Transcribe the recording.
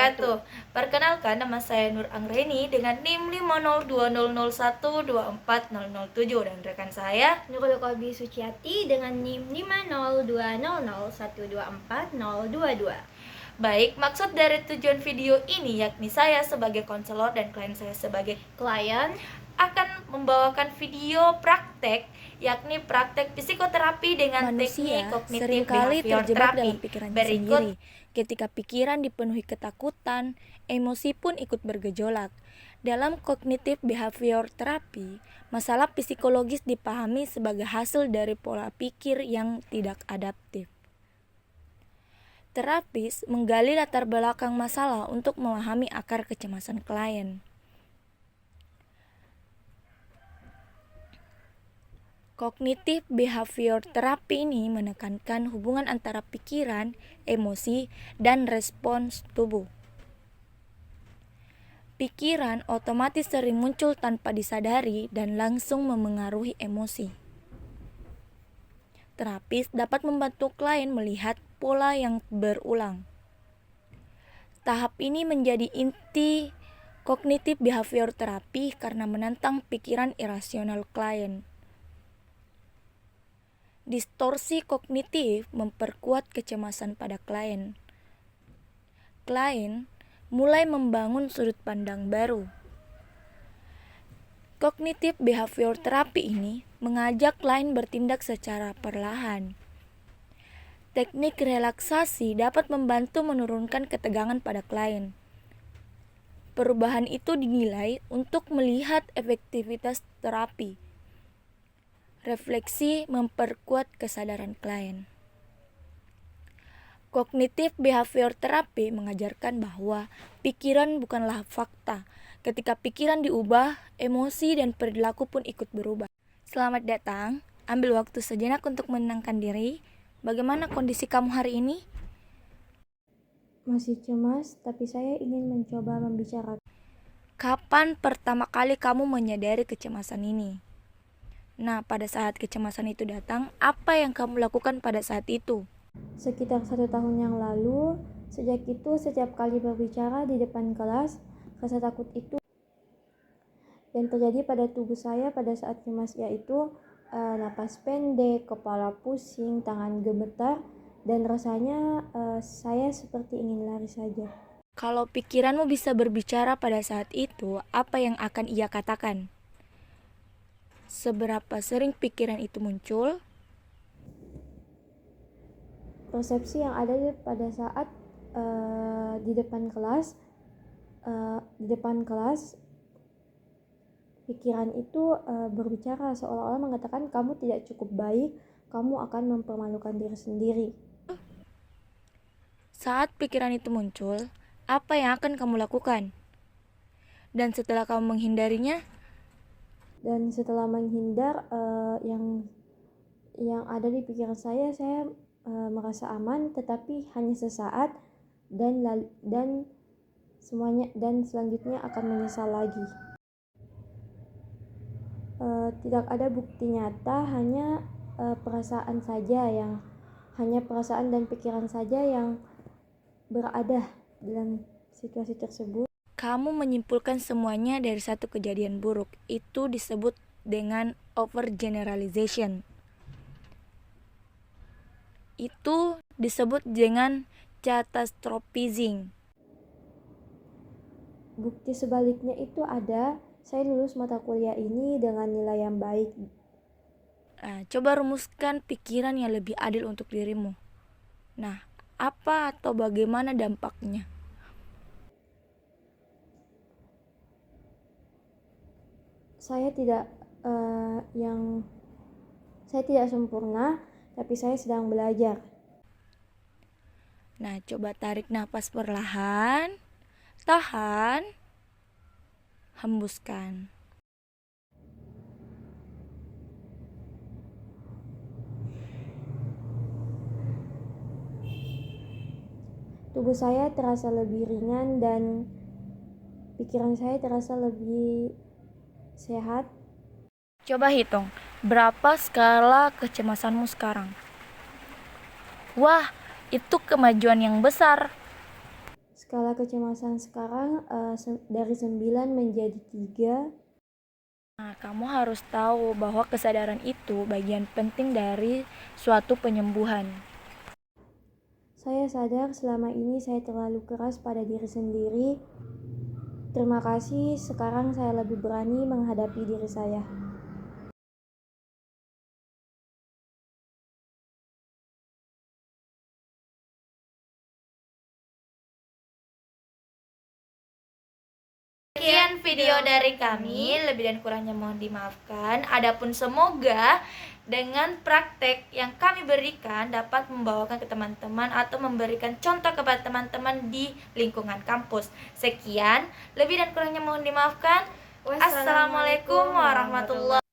wabarakatuh. Perkenalkan, nama saya Nur Anggreni dengan NIM 50200124007 dan rekan saya Nurul Kobi Suciati dengan NIM 50200124022. Baik, maksud dari tujuan video ini yakni saya sebagai konselor dan klien saya sebagai Klien akan membawakan video praktek, yakni praktek psikoterapi dengan teknik Manusia kognitif seringkali behavior terjebak therapy. dalam pikirannya Berikut sendiri. Ketika pikiran dipenuhi ketakutan, emosi pun ikut bergejolak. Dalam kognitif behavior therapy, masalah psikologis dipahami sebagai hasil dari pola pikir yang tidak adaptif. Terapis menggali latar belakang masalah untuk memahami akar kecemasan klien. Kognitif behavior therapy ini menekankan hubungan antara pikiran, emosi, dan respons tubuh. Pikiran otomatis sering muncul tanpa disadari dan langsung memengaruhi emosi. Terapis dapat membantu klien melihat pola yang berulang. Tahap ini menjadi inti kognitif behavior therapy karena menantang pikiran irasional klien. Distorsi kognitif memperkuat kecemasan pada klien. Klien mulai membangun sudut pandang baru. Kognitif behavior therapy ini mengajak klien bertindak secara perlahan. Teknik relaksasi dapat membantu menurunkan ketegangan pada klien. Perubahan itu dinilai untuk melihat efektivitas terapi. Refleksi memperkuat kesadaran klien. Kognitif behavior therapy mengajarkan bahwa pikiran bukanlah fakta. Ketika pikiran diubah, emosi dan perilaku pun ikut berubah. Selamat datang, ambil waktu sejenak untuk menenangkan diri. Bagaimana kondisi kamu hari ini? masih cemas, tapi saya ingin mencoba membicarakan. Kapan pertama kali kamu menyadari kecemasan ini? Nah, pada saat kecemasan itu datang, apa yang kamu lakukan pada saat itu? Sekitar 1 tahun yang lalu, sejak itu setiap kali berbicara di depan kelas, rasa takut itu yang terjadi pada tubuh saya pada saat cemas yaitu napas pendek, kepala pusing, tangan gemetar, dan rasanya saya seperti ingin lari saja. Kalau pikiranmu bisa berbicara pada saat itu, apa yang akan ia katakan? Seberapa sering pikiran itu muncul? Persepsi yang ada pada saat di depan kelas, pikiran itu berbicara seolah-olah mengatakan kamu tidak cukup baik, kamu akan mempermalukan diri sendiri. Saat pikiran itu muncul, apa yang akan kamu lakukan? Dan setelah kamu menghindarinya? Dan setelah menghindar yang ada di pikiran saya merasa aman, tetapi hanya sesaat dan selanjutnya akan menyesal lagi. Tidak ada bukti nyata, hanya perasaan dan pikiran saja yang berada dalam situasi tersebut. Kamu menyimpulkan semuanya dari satu kejadian buruk. Itu disebut dengan overgeneralization. Itu disebut dengan catastrophizing. Bukti sebaliknya itu ada. Saya lulus mata kuliah ini dengan nilai yang baik. Coba rumuskan pikiran yang lebih adil untuk dirimu. Nah, apa atau bagaimana dampaknya? Saya tidak sempurna, tapi saya sedang belajar. Nah, coba tarik nafas perlahan, tahan, hembuskan. Tubuh saya terasa lebih ringan dan pikiran saya terasa lebih sehat. Coba hitung, berapa skala kecemasanmu sekarang? Wah, itu kemajuan yang besar. Skala kecemasan sekarang dari 9 menjadi 3. Nah, kamu harus tahu bahwa kesadaran itu bagian penting dari suatu penyembuhan. Saya sadar selama ini saya terlalu keras pada diri sendiri. Terima kasih, sekarang saya lebih berani menghadapi diri saya. Sekian video dari kami, lebih dan kurangnya mohon dimaafkan. Adapun semoga dengan praktek yang kami berikan dapat membawakan ke teman-teman atau memberikan contoh kepada teman-teman di lingkungan kampus. Sekian, lebih dan kurangnya mohon dimaafkan. Wassalamualaikum warahmatullahi